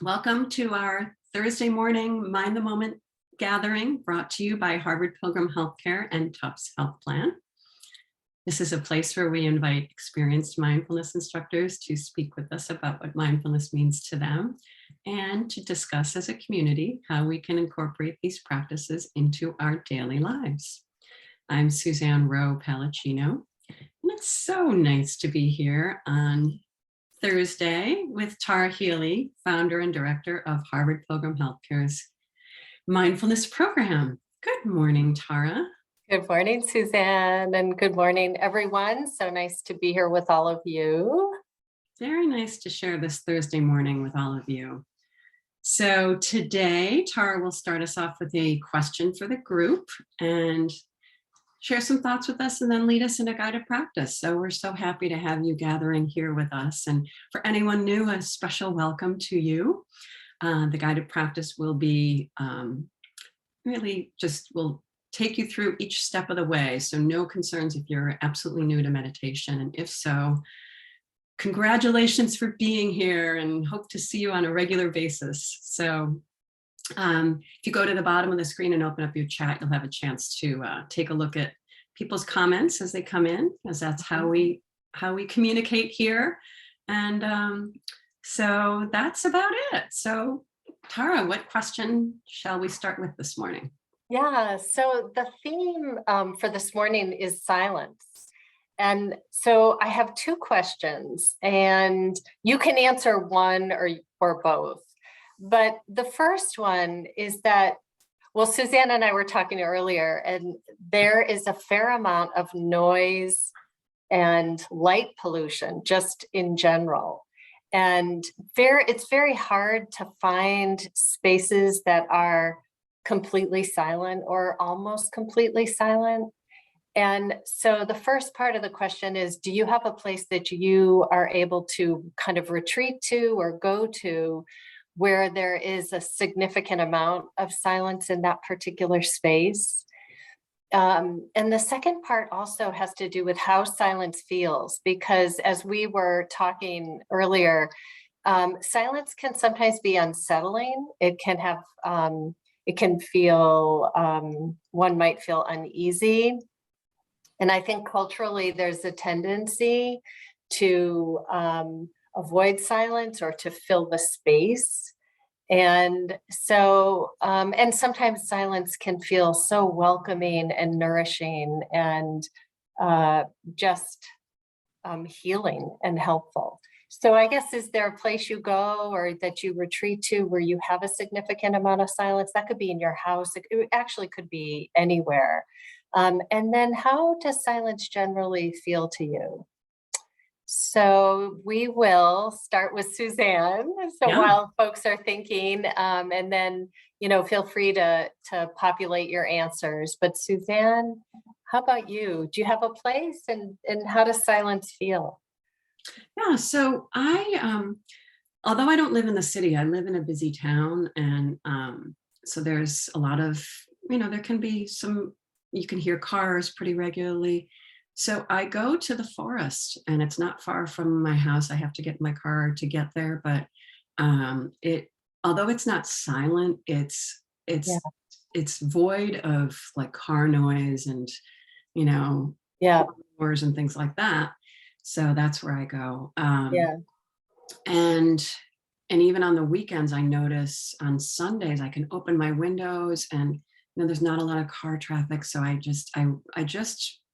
Welcome to our Thursday morning Mind the Moment gathering brought to you by Harvard Pilgrim Healthcare and Tufts Health Plan. This is a place where we invite experienced mindfulness instructors to speak with us about what mindfulness means to them and to discuss as a community how we can incorporate these practices into our daily lives. I'm Suzanne Rowe Palacino, and it's so nice to be here on Thursday with Tara Healey, founder and director of Harvard Pilgrim Healthcare's mindfulness program. Good morning, Tara. Good morning, Suzanne, and good morning, everyone. So nice to be here with all of you. Very nice to share this Thursday morning with all of you. So today, Tara will start us off with a question for the group and share some thoughts with us and then lead us in a guided practice. So we're so happy to have you gathering here with us. And for anyone new, a special welcome to you. The guided practice will be will take you through each step of the way. So no concerns if you're absolutely new to meditation. And if so, congratulations for being here and hope to see you on a regular basis. So if you go to the bottom of the screen and open up your chat, you'll have a chance to take a look at people's comments as they come in, as that's how we communicate here. And so that's about it. So Tara, what question shall we start with this morning? Yeah, so the theme for this morning is silence. And so I have two questions, and you can answer one or both. But the first one is that, well, Suzanne and I were talking earlier, and there is a fair amount of noise and light pollution just in general. And it's very hard to find spaces that are completely silent or almost completely silent. And so the first part of the question is, do you have a place that you are able to kind of retreat to or go to where there is a significant amount of silence in that particular space? And the second part also has to do with how silence feels, because as we were talking earlier, silence can sometimes be unsettling. It can feel, one might feel uneasy. And I think culturally there's a tendency to avoid silence or to fill the space. And so, and sometimes silence can feel so welcoming and nourishing and just healing and helpful. So I guess, is there a place you go or that you retreat to where you have a significant amount of silence? That could be in your house. It actually could be anywhere. And then how does silence generally feel to you? So we will start with Suzanne. So Yeah. While folks are thinking, and then, feel free to populate your answers. But Suzanne, how about you? Do you have a place, and how does silence feel? Yeah, so although I don't live in the city, I live in a busy town. And so there's a lot of, there can be you can hear cars pretty regularly. So I go to the forest, and it's not far from my house. I have to get in my car to get there, but although it's not silent, it's void of like car noise and, doors and things like that. So that's where I go. And even on the weekends, I notice on Sundays, I can open my windows and, there's not a lot of car traffic. So I just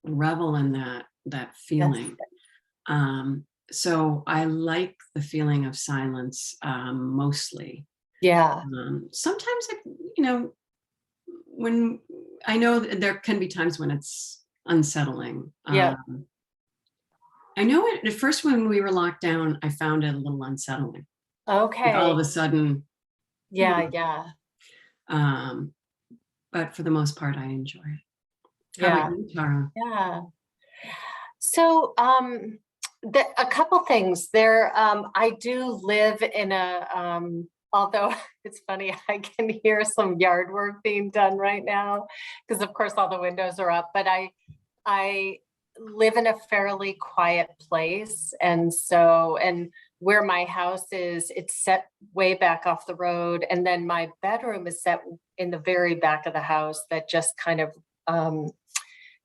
revel in that feeling. So I like the feeling of silence mostly. Yeah. Sometimes, when I know there can be times when it's unsettling. Yeah. I know at first when we were locked down, I found it a little unsettling. Okay. Like all of a sudden. Yeah. But for the most part, I enjoy it. How about you, Tara? Yeah. So a couple things there. I do live in although it's funny, I can hear some yard work being done right now because of course all the windows are up, but I live in a fairly quiet place. And where my house is, it's set way back off the road. And then my bedroom is set in the very back of the house that just kind of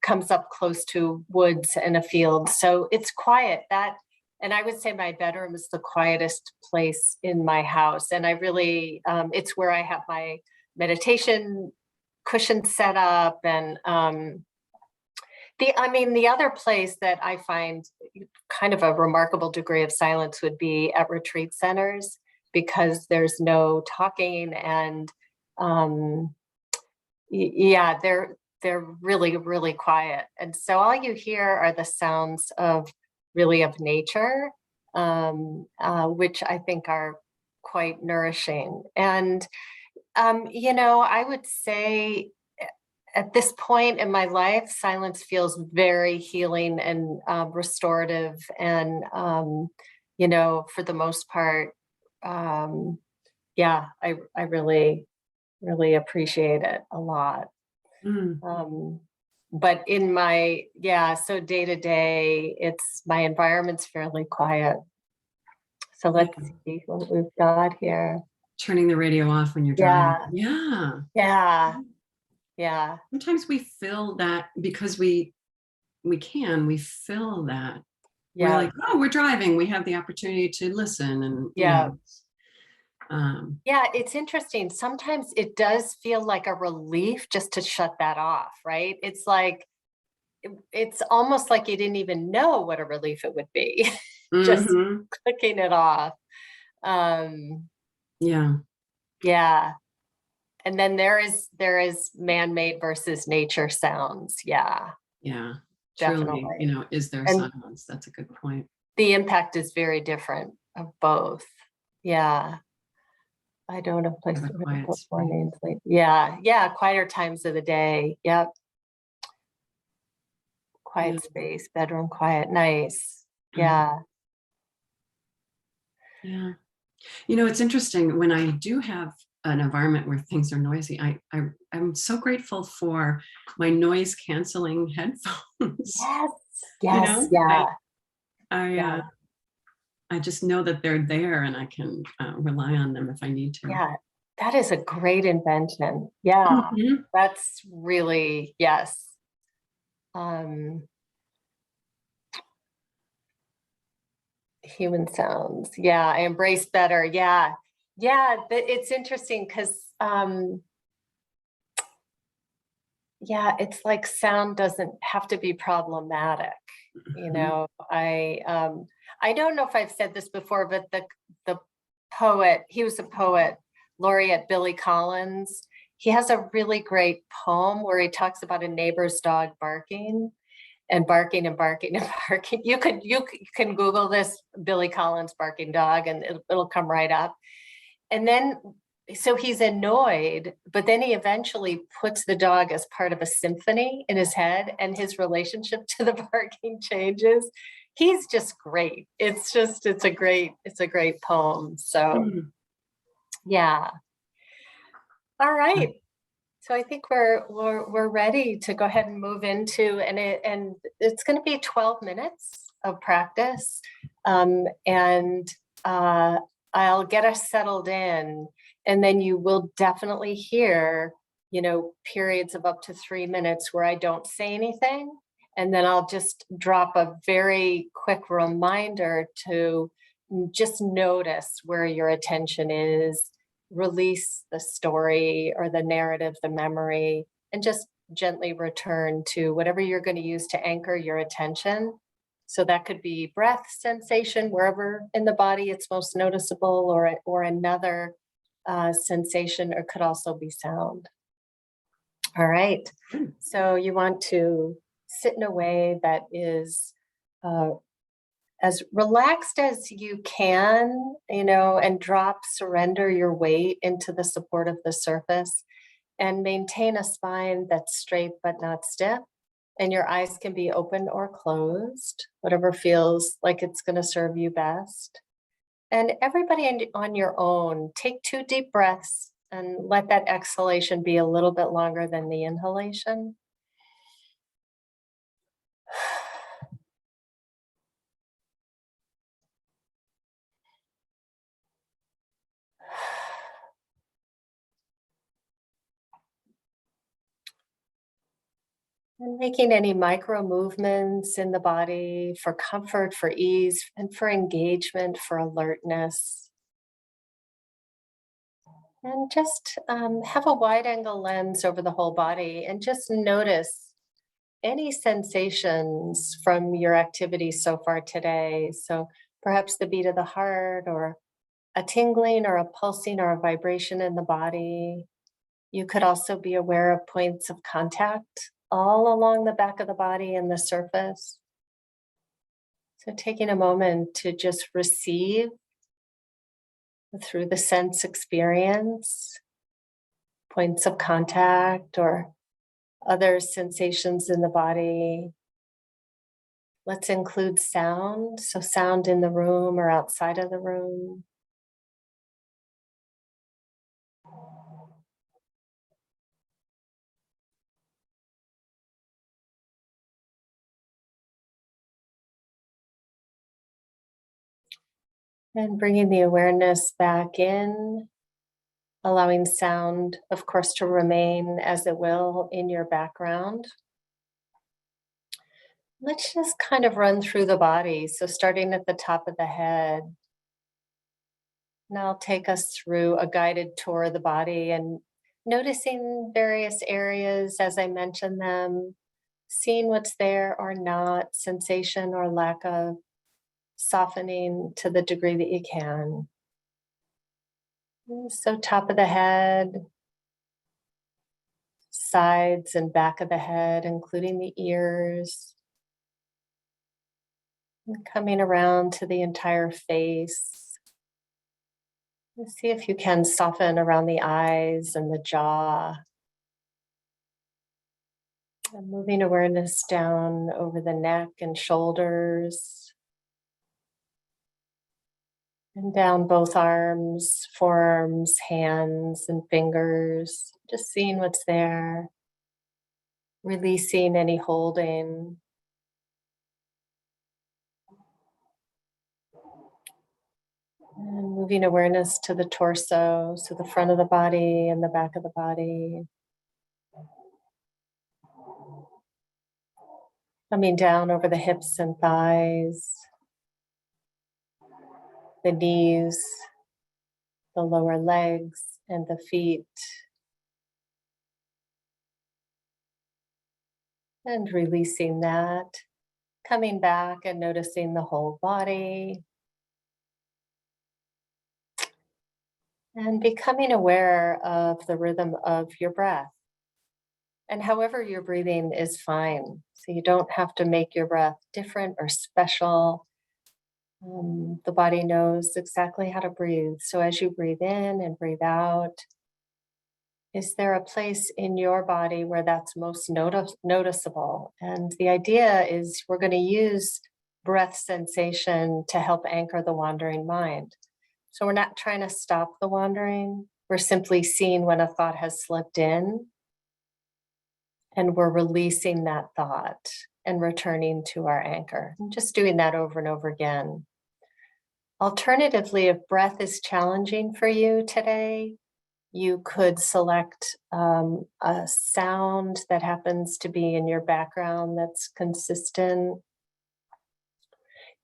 comes up close to woods and a field. So it's quiet. And I would say my bedroom is the quietest place in my house. And I really, it's where I have my meditation cushion set up. And the other place that I find kind of a remarkable degree of silence would be at retreat centers, because there's no talking, and yeah, they're really, really quiet. And so all you hear are the sounds of nature, which I think are quite nourishing. And I would say at this point in my life, silence feels very healing and restorative. And, for the most part, yeah, I really, really appreciate it a lot. But in so day to day, my environment's fairly quiet. So let's see what we've got here. Turning the radio off when you're driving. Yeah. Sometimes we feel that because we feel that. Yeah. We're like, oh, we're driving. We have the opportunity to listen. And yeah, it's interesting. Sometimes it does feel like a relief just to shut that off, right? It's like, it's almost like you didn't even know what a relief it would be. Just clicking it off. Yeah. And then there is man-made versus nature sounds. Yeah. Definitely. Truly, is there silence? That's a good point. The impact is very different of both. Yeah. I don't have place to put mornings late. Yeah. Quieter times of the day. Yep. Quiet space, bedroom quiet. Nice. Yeah. It's interesting when I do have an environment where things are noisy. I'm so grateful for my noise canceling headphones. Yes. I just know that they're there and I can rely on them if I need to. Yeah, that is a great invention. Yeah, that's really, yes. Human sounds. Yeah, I embrace better. Yeah. It's interesting because it's like sound doesn't have to be problematic. I don't know if I've said this before, but the poet, he was a poet laureate, Billy Collins. He has a really great poem where he talks about a neighbor's dog barking and barking and barking and barking. You can Google this, Billy Collins barking dog, and it'll come right up. And then, so he's annoyed, but then he eventually puts the dog as part of a symphony in his head, and his relationship to the barking changes. He's just great. It's a great poem. So yeah. All right. So I think we're ready to go ahead and move into, and it's going to be 12 minutes of practice, and I'll get us settled in, and then you will definitely hear, periods of up to 3 minutes where I don't say anything, and then I'll just drop a very quick reminder to just notice where your attention is. Release the story or the narrative, the memory, and just gently return to whatever you're going to use to anchor your attention. So that could be breath sensation, wherever in the body it's most noticeable, or another sensation, or could also be sound. All right. So you want to sit in a way that is as relaxed as you can, and surrender your weight into the support of the surface, and maintain a spine that's straight but not stiff. And your eyes can be open or closed, whatever feels like it's going to serve you best. And everybody on your own, take 2 deep breaths and let that exhalation be a little bit longer than the inhalation. And making any micro movements in the body for comfort, for ease, and for engagement, for alertness. And just have a wide angle lens over the whole body and just notice any sensations from your activity so far today. So perhaps the beat of the heart, or a tingling or a pulsing or a vibration in the body. You could also be aware of points of contact all along the back of the body and the surface. So taking a moment to just receive through the sense experience, points of contact or other sensations in the body. Let's include sound, so sound in the room or outside of the room. And bringing the awareness back in, allowing sound, of course, to remain as it will in your background. Let's just kind of run through the body. So starting at the top of the head, now take us through a guided tour of the body and noticing various areas as I mention them, seeing what's there or not, sensation or lack of, softening to the degree that you can. So top of the head, sides and back of the head, including the ears, and coming around to the entire face. And see if you can soften around the eyes and the jaw. And moving awareness down over the neck and shoulders. And down both arms, forearms, hands, and fingers. Just seeing what's there. Releasing any holding. And moving awareness to the torso, so the front of the body and the back of the body. Coming down over the hips and thighs, the knees, the lower legs and the feet. And releasing that, coming back and noticing the whole body. And becoming aware of the rhythm of your breath. And however you're breathing is fine. So you don't have to make your breath different or special. The body knows exactly how to breathe. So as you breathe in and breathe out, is there a place in your body where that's most noticeable? And the idea is we're going to use breath sensation to help anchor the wandering mind. So we're not trying to stop the wandering. We're simply seeing when a thought has slipped in, and we're releasing that thought and returning to our anchor. And just doing that over and over again. Alternatively, if breath is challenging for you today, you could select a sound that happens to be in your background that's consistent.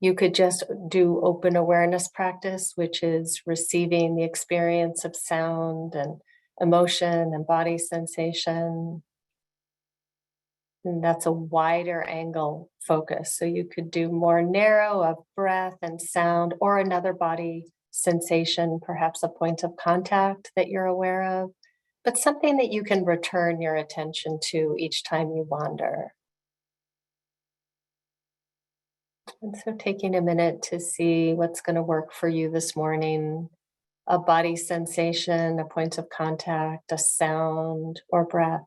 You could just do open awareness practice, which is receiving the experience of sound and emotion and body sensation. And that's a wider angle focus. So you could do more narrow of breath and sound, or another body sensation, perhaps a point of contact that you're aware of, but something that you can return your attention to each time you wander. And so taking a minute to see what's going to work for you this morning, a body sensation, a point of contact, a sound, or breath.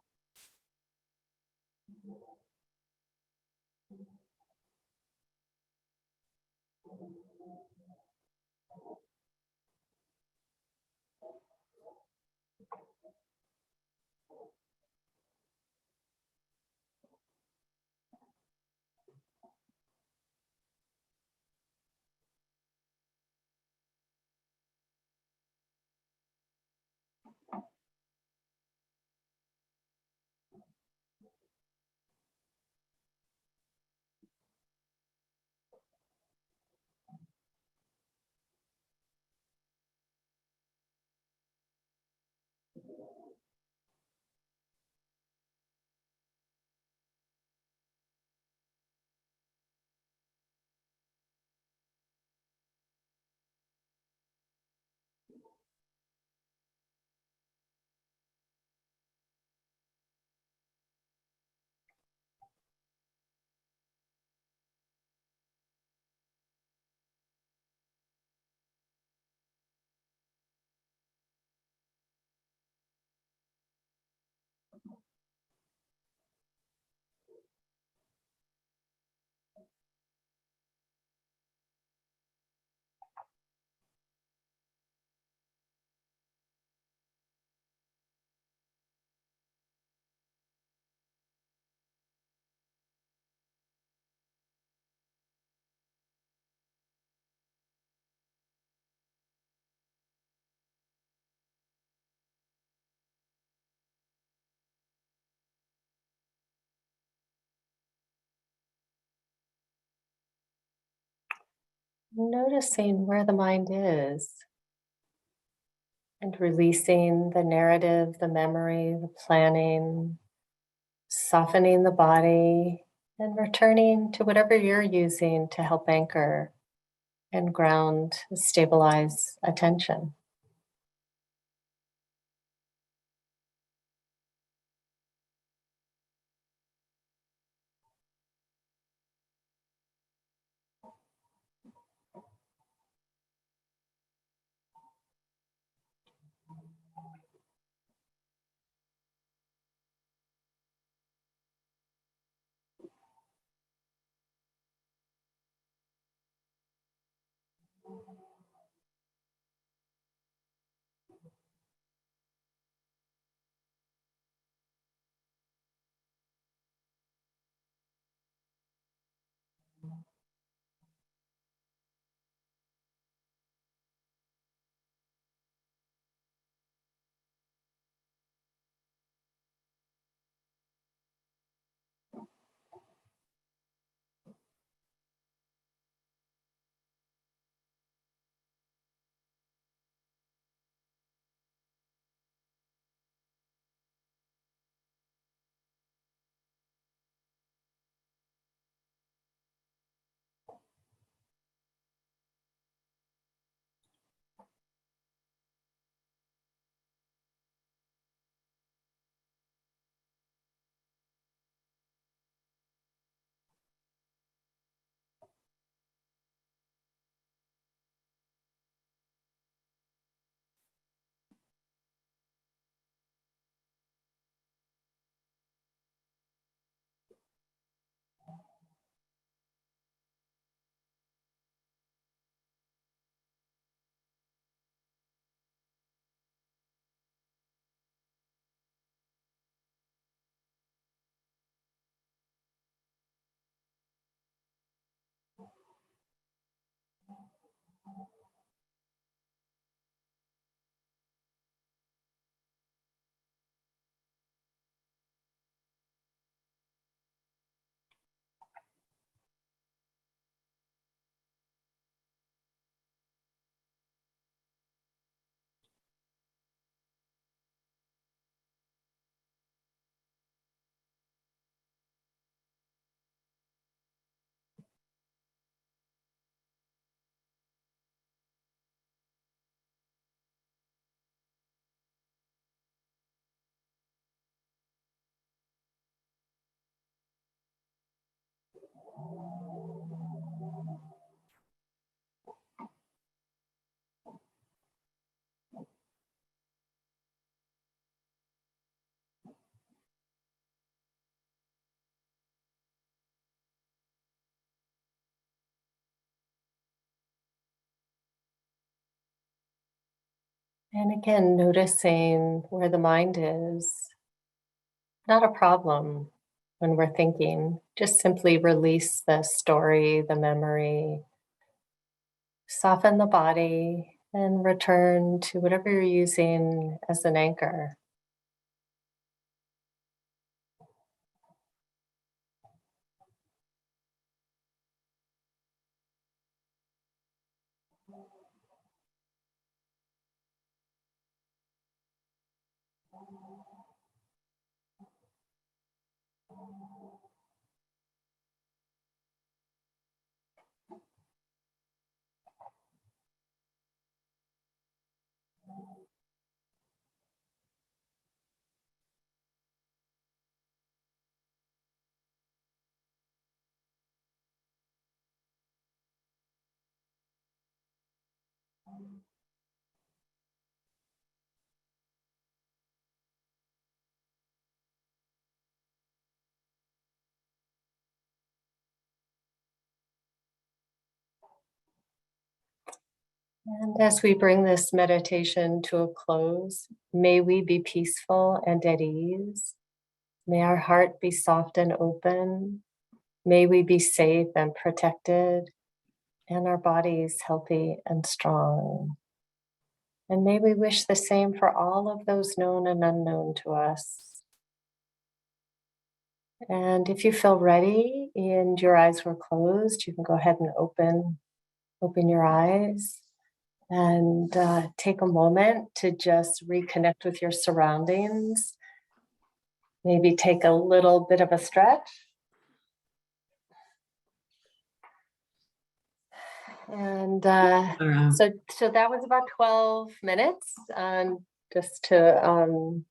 Noticing where the mind is and releasing the narrative, the memory, the planning, softening the body and returning to whatever you're using to help anchor and ground, stabilize attention. And again, noticing where the mind is, not a problem when we're thinking, just simply release the story, the memory, soften the body, and return to whatever you're using as an anchor. And as we bring this meditation to a close, may we be peaceful and at ease. May our heart be soft and open. May we be safe and protected, and our bodies healthy and strong. And may we wish the same for all of those known and unknown to us. And if you feel ready and your eyes were closed, you can go ahead and open open your eyes and take a moment to just reconnect with your surroundings. Maybe take a little bit of a stretch. And so that was about 12 minutes, just to,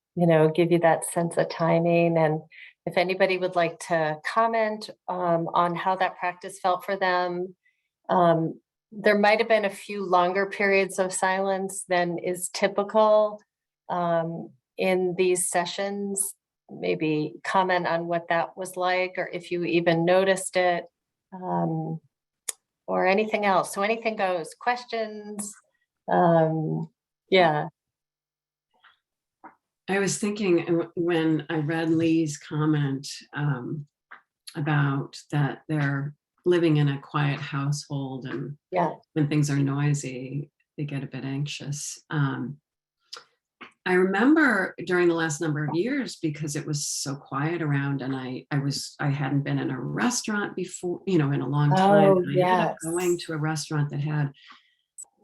give you that sense of timing. And if anybody would like to comment on how that practice felt for them, there might have been a few longer periods of silence than is typical in these sessions. Maybe comment on what that was like, or if you even noticed it, or anything else. So anything goes. Questions? Yeah. I was thinking when I read Lee's comment about that they're living in a quiet household, and when things are noisy, they get a bit anxious. I remember during the last number of years, because it was so quiet around, and I hadn't been in a restaurant before, in a long time. Oh, I ended up going to a restaurant that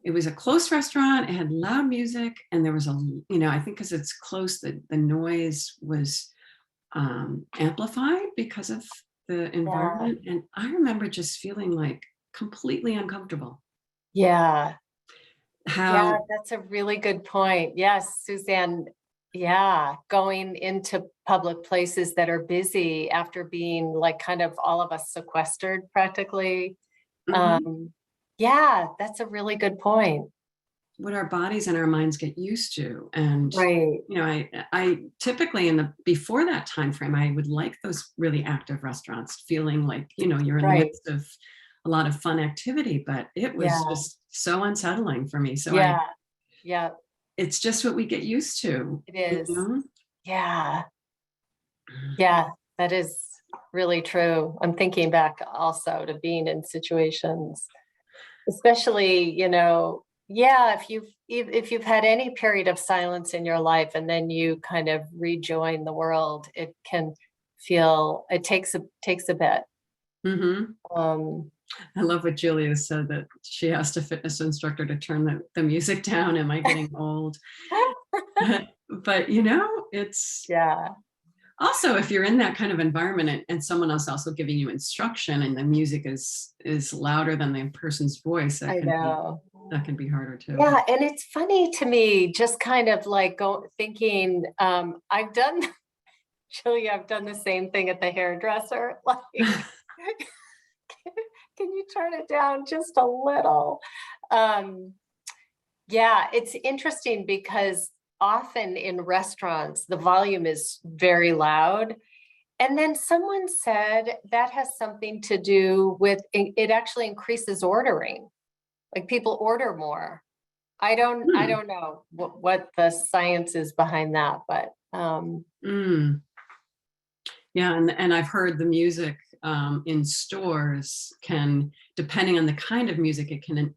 it was a close restaurant. It had loud music, and there was I think because it's close, the noise was amplified because of the environment. And I remember just feeling like completely uncomfortable. Yeah. That's a really good point. Yes, Suzanne. Yeah, going into public places that are busy after being like kind of all of us sequestered practically. Mm-hmm. Yeah, that's a really good point. What our bodies and our minds get used to. And right. I typically before that time frame, I would like those really active restaurants, feeling like you're in the midst of a lot of fun activity, but it was just so unsettling for me. So it's just what we get used to. It is. Yeah, that is really true. I'm thinking back also to being in situations, especially if you've had any period of silence in your life and then you kind of rejoin the world, it can feel, it takes a bit. Mm-hmm. I love what Julia said, that she asked a fitness instructor to turn the music down. Am I getting old? But it's also, if you're in that kind of environment and someone else also giving you instruction, and the music is louder than the person's voice, that can be harder too. Yeah, and it's funny to me, just kind of like thinking, Julia, I've done the same thing at the hairdresser. Like, can you turn it down just a little? It's interesting because often in restaurants, the volume is very loud. And then someone said that has something to do with it actually increases ordering. Like people order more. I don't know what the science is behind that, but yeah, and I've heard the music in stores can, depending on the kind of music, it can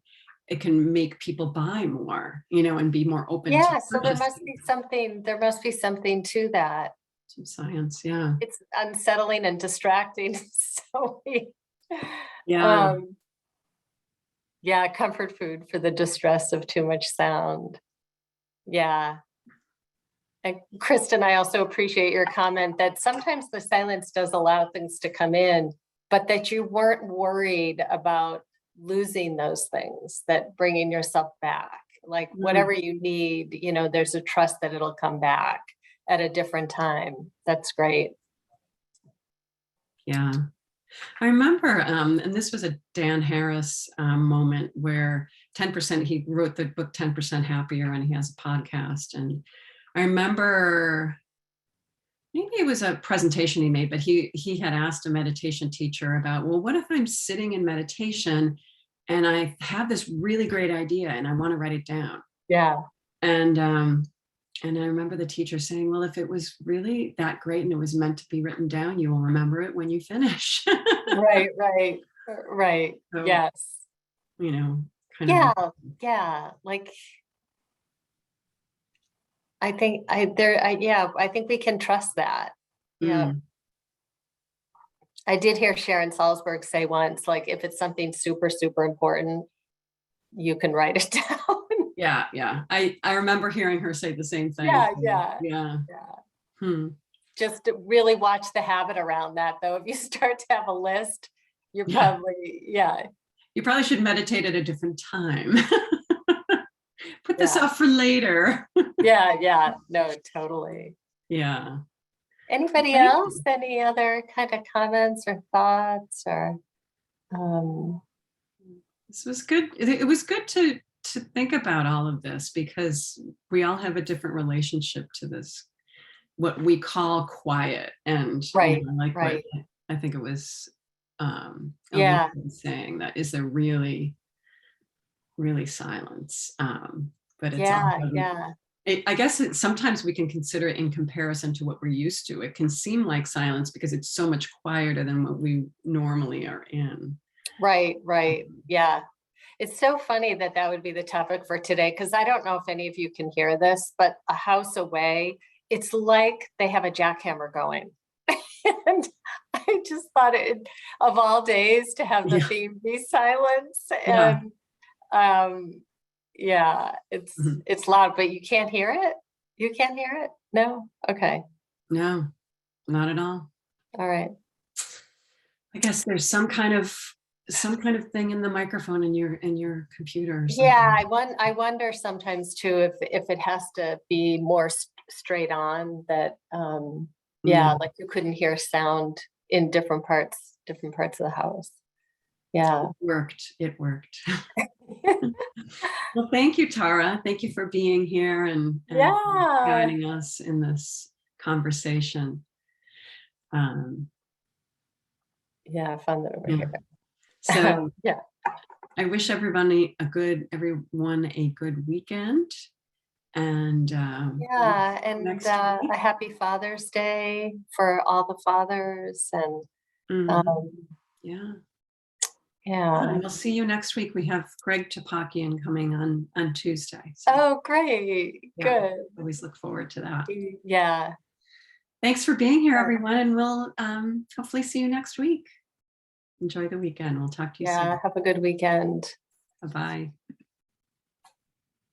make people buy more, and be more open to so there must be something to that. Some science. Yeah, it's unsettling and distracting. So comfort food for the distress of too much sound. And Kristen, I also appreciate your comment that sometimes the silence does allow things to come in, but that you weren't worried about losing those things, that bringing yourself back, like whatever you need, there's a trust that it'll come back at a different time. That's great. Yeah. I remember, and this was a Dan Harris moment, where 10%, he wrote the book 10% Happier, and he has a podcast. And I remember, maybe it was a presentation he made, but he had asked a meditation teacher about, well, what if I'm sitting in meditation and I have this really great idea and I want to write it down? Yeah. And I remember the teacher saying, well, if it was really that great and it was meant to be written down, you will remember it when you finish. Right. So, yes. Like, I think I think we can trust that. Yeah. I did hear Sharon Salzberg say once, like, if it's something super, super important, you can write it down. Yeah, yeah. I remember hearing her say the same thing. Yeah, too. yeah, Yeah. yeah. Hmm. Just to really watch the habit around that, though. If you start to have a list, you're Yeah. probably, yeah, You probably should meditate at a different time. Put this Yeah. off for later. yeah, yeah. No, totally. Yeah. Anybody Thank else? you. Any other kind of comments or thoughts or um This was good. It was good to think about all of this because we all have a different relationship to this, what we call quiet. And right, like what right. I think it was Elise Yeah, was saying, that is there really, really silence. But it's yeah, also, yeah. I guess sometimes we can consider it in comparison to what we're used to. It can seem like silence because it's so much quieter than what we normally are in. Right, right. Yeah. It's so funny that that would be the topic for today, because I don't know if any of you can hear this, but a house away, it's like they have a jackhammer going. And I just thought it, of all days, to have the Yeah. theme be silence. Yeah. And yeah, Mhm. it's loud, but you can't hear it. You can't hear it? No? Okay. No, not at all. All right. I guess there's some kind of thing in the microphone in your computer or Yeah, something. I wonder sometimes too if it has to be more straight on that yeah, Mm, like you couldn't hear sound in different parts of the house. Yeah. it worked. It worked. Well, thank you, Tara. Thank you for being here and Yeah. guiding us in this conversation. Um, Yeah, I found that over yeah. here. So Yeah. I wish everyone a good weekend, and Yeah, and next week. a happy Father's Day for all the fathers and Mhm. um Yeah. yeah. And we'll see you next week. We have Greg Topakian coming on Tuesday. So Oh, great. yeah, Good. always look forward to that. Yeah. Thanks for being here, everyone, and we'll hopefully see you next week. Enjoy the weekend. We'll talk to you Yeah, soon. have a good weekend. Bye-bye.